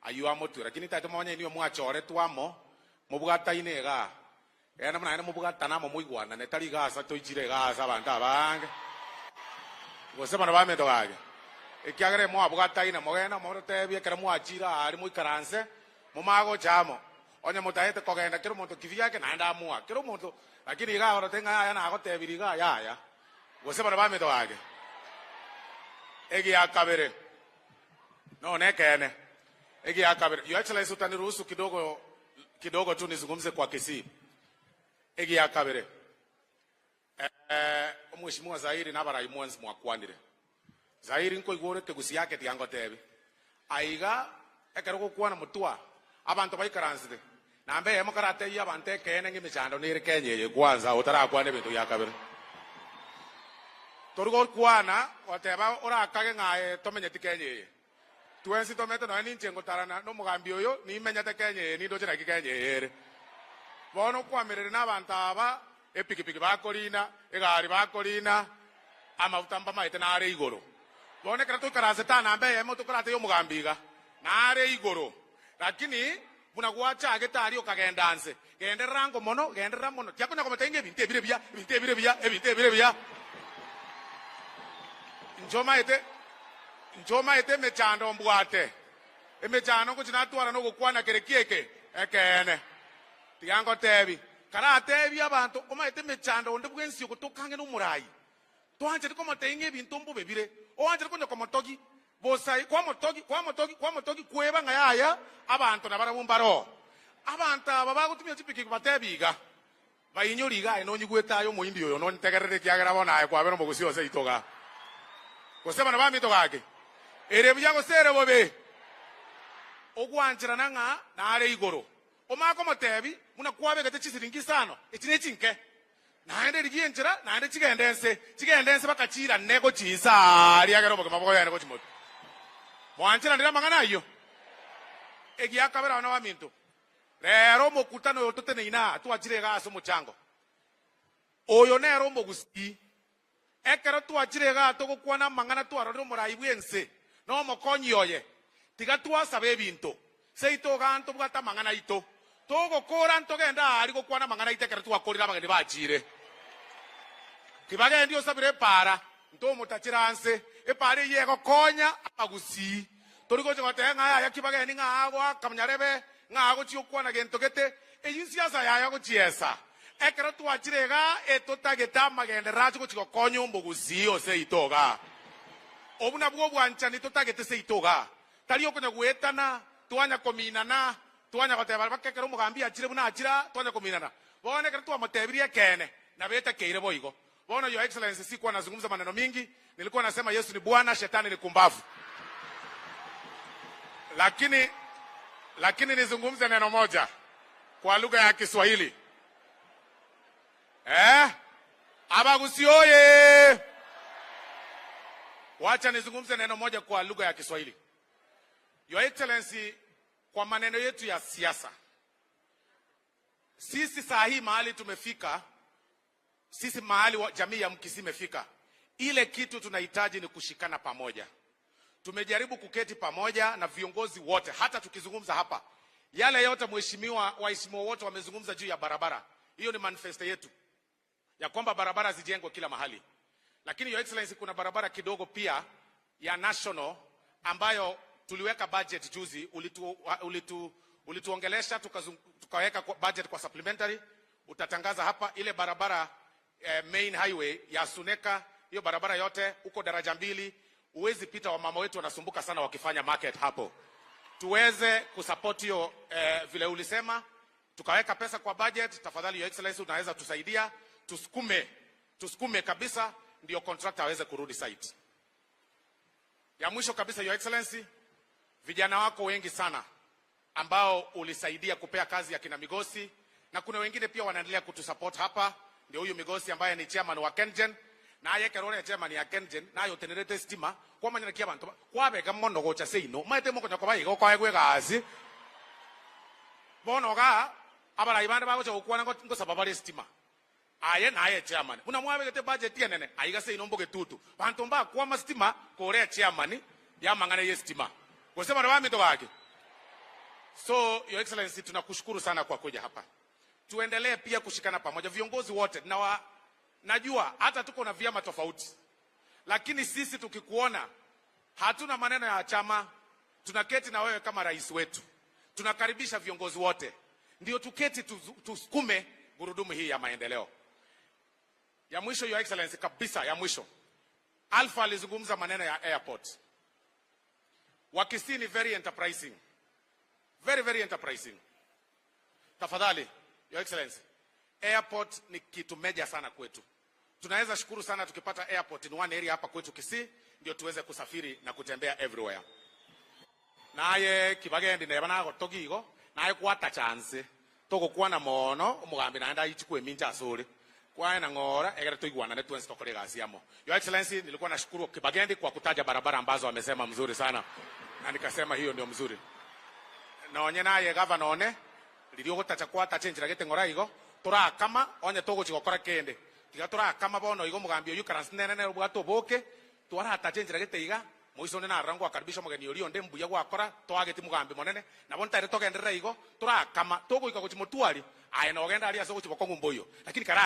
ayua motu lakini tatu monye ni mwachore twamo mubugata inega ena mwana mubugata na muigwana netali gasa toichire gasa abantu abange gose bana bame togage ekiagere mo abugata ina mogena mo tebye kera mwachira ari muikaranse mumago chamo onye mutahete kogenda kero muntu kivia ke nanda amua kero muntu lakini ga ora tenga ya na agotebiriga ya gose bana bame togage egi akabere no nekene egi akabere Your Excellency utaniruhusu kidogo tu nizungumze kwa Kisii. Egi akabere Mheshimiwa Zairi nabarayi mwanzi mwakwanire Zairi nko igore tegusi yake tiango tebe aiga ekero gukwana mutwa abantu bayikaranzide nambe yemo karate ya bante kene ngimicando nire kenyeye kwanza utarakwane bintu yakabere torugo kwana wateba orakage ngaye tomenye tikenyeye tuensi tomete no ninche ngotarana no mugambi oyo ni menya tekenyeye ni ndochira kikenyeye bono kwamerere n'abantu aba epikipiki bakolina egari bakolina amavutamba maite nare igoro bone kera tukaraze tana mbe yemo tukarate yo mugambiga nare igoro lakini buna gwacha agetari okagendanse genderango mono gendera mono tyakonya kometenge ebinte bya njoma ete mechando mbwate emechano kuchinatwara no gukwana kerekieke ekene tigango tebi kara tebi abantu omaite mechando onde bwensi okutokange no murai twanje ko matenge bintu mbu bebire owanje ko nyoko motogi bosai kwa motogi kweba ngaya abantu nabarabumbaro abantu aba gutumya chipiki batebiga bayinyoriga eno nyigwetayo muindi oyo no ntegerere kyagera bona kwa bero mugusi ose itoga kosema na bami togake ere byago sere bobe ogwanjira nanga na are igoro omako motebi muna kwabe gate chisiringi sano ekine chinke naende ligienjira naende chigendense bakachira nego chisa ali agero boke maboko yana ko chimoto mwanjira ndira mangana iyo egi akabera wana wa minto rero mokutano yotote neina tuachire gaso muchango oyo nero mogusi ekero tuachire ga togokwana mangana twarore murai bwense no mokonyi oye tiga twasabe binto seito ganto bwata mangana ito togo kora ntogenda ali gokwana mangana itekera twakorira bagende bachire kibage ndio sabire para nto mutachiranse epare yego konya agusi toriko gotenga ya kibage ni ngagwa kamnyarebe ngago chiokwana gento gete eyinsiasa ya go chiesa ekera twachirega etotageta magende racho go chikokonyo mbogusi ose itoga obuna bwo bwanchani totagete se itoga taliyo kunya gwetana twanya kominana twanya goteba bakekera umugambi achire buna achira twanya kominana bone kera twamotebirie kene na beta keire boigo bona Your Excellency sikuwa nazungumza maneno mingi nilikuwa nasema Yesu ni Bwana shetani ni kumbavu lakini nizungumze neno moja kwa lugha ya Kiswahili abagusi oye wacha nizungumze neno moja kwa lugha ya Kiswahili Your Excellency kwa maneno yetu ya siasa sisi saa hii mahali tumefika sisi mahali jamii ya Mkisii imefika ile kitu tunahitaji ni kushikana pamoja tumejaribu kuketi pamoja na viongozi wote hata tukizungumza hapa yale yote waheshimiwa wote wamezungumza juu ya barabara hiyo ni manifesto yetu ya kwamba barabara zijengwe kila mahali lakini Your Excellency kuna barabara kidogo pia ya national ambayo tuliweka budget juzi ulituongelesha tukaweka budget kwa supplementary utatangaza hapa ile barabara main highway ya Suneka hiyo barabara yote uko daraja 2 uwezi pita wa mama wetu wanasumbuka sana wakifanya market hapo tuweze kusupport hiyo vile ulisema tukaweka pesa kwa budget tafadhali Your Excellency unaweza tusaidia tusukume kabisa ndio contractor aweze kurudi site ya mwisho kabisa Your Excellency vijana wako wengi sana ambao ulisaidia kupea kazi ya kina Migosi na kuna wengine pia wanaendelea kutusupport hapa ndio huyu Migosi ambaye ni chairman wa Kengen na yekerone chairman ya Kengen nayo tenerete stima kwa manyana kia bantu kwabega mono gocha seino maite moko nyako bayigo kwa egwe gazi bono ga abara ibande bago cyo kwana ngo sababale stima aye naye chairman una mwabegete budget yenene ayiga seino mboge tutu bantu mba kwa mastima kore chairman ya mangana ye stima kusema na bami to bake So your excellency, tunakushukuru sana kwa kuja hapa. Tuendelee pia kushikana pamoja viongozi wote. Najua hata tuko na vyama tofauti, lakini sisi tukikuona hatuna maneno ya chama, tunaketi na wewe kama rais wetu. Tunakaribisha viongozi wote, ndio tuketi tusukume gurudumu hii ya maendeleo. Ya mwisho your excellency, kabisa ya mwisho, Alpha alizungumza maneno ya airport. Wakisii ni very enterprising, very very enterprising. Tafadhali your excellency, airport ni kitu meja sana kwetu. Tunaweza shukuru sana tukipata airport in one area hapa kwetu Kisii, ndio tuweze kusafiri na kutembea everywhere. Naye Kibagende neba nago togigo naye kwata chance toko kwana mono umugambi naenda ichikwe minja asuri kwa na ngora egere toigwana ne twensi tokole gasiamo. Your excellency, nilikuwa nashukuru Kibagende kwa kutaja barabara ambazo amesema mzuri sana, na nikasema hiyo ndio mzuri. Naonye naye governor one lirio gotacha kwata chenjira gete ngora igo tora kama onye togo chigokora kende tiga tora kama bono igo mugambi oyu karansinene ne bwato boke twara atachenjira gete iga moiso ne narango akaribisha mugeni ori onde mbuya gwakora twageti mugambi monene nabo ntare togenderera igo tora kama togo ikago chimotwari aye no genda ali aso gochiboko ngumboyo lakini kara